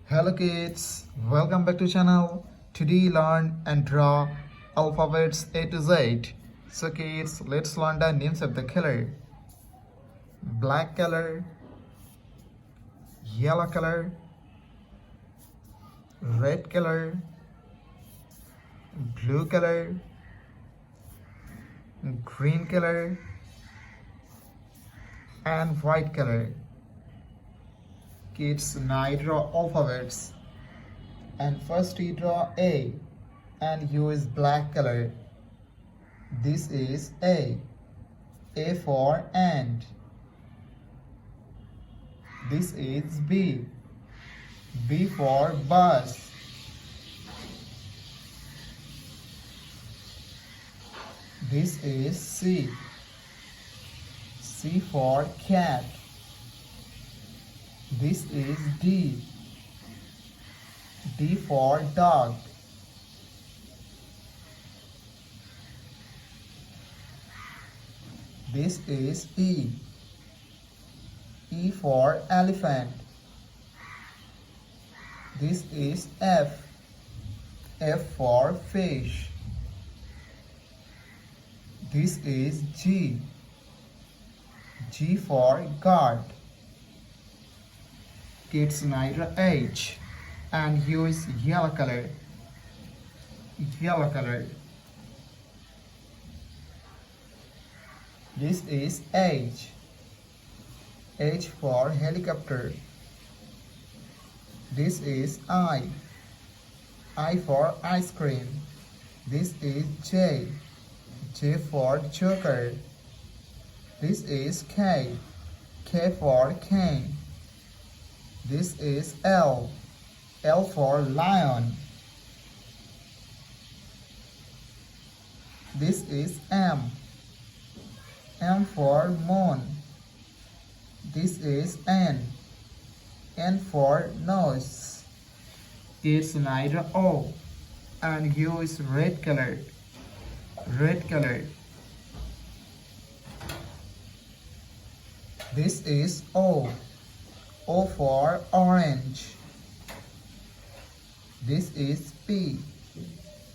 Hello kids, welcome back to channel. Today learn and draw alphabets A to Z. So kids, let's learn the names of the color. Black color, yellow color, red color, blue color, green color, and white color. Kids, now I draw alphabets. And first we draw A and use black color. This is A. A for ant. This is B. B for bus. This is C. C for cat. This is D. D for dog. This is E. E for elephant. This is F. F for fish. This is G. G for guard. Kids, now H and use yellow color. Yellow color. This is H. H for helicopter. This is I. I for ice cream. This is J. J for joker. This is K. K for cane. This is L. L for lion. This is M. M for moon. This is N. N for nose. It's neither O and use red color. Red color. This is O. O for orange. This is P.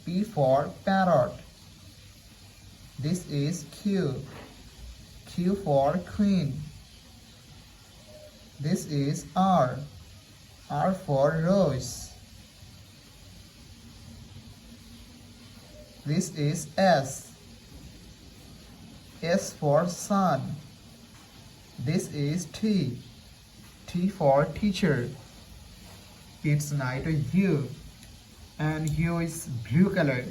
P for parrot. This is Q. Q for queen. This is R. R for rose. This is S. S for sun. This is T. T for teacher. It's neither U and U is blue color.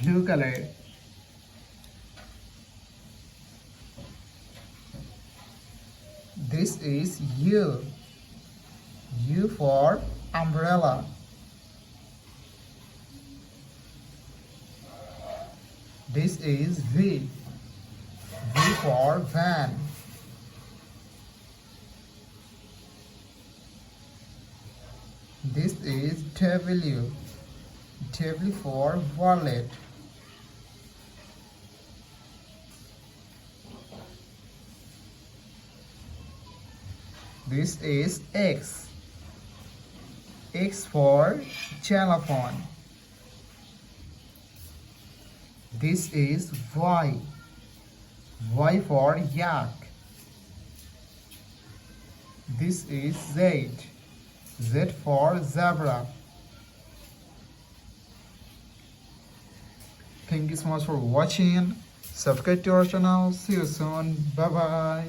Blue color. This is U. U for umbrella. This is V. V for van. This is W. W for wallet. This is X. X for xylophone. This is Y. Y for yak. This is Z. Z for zebra. Thank you so much for watching. Subscribe to our channel. See you soon. Bye bye.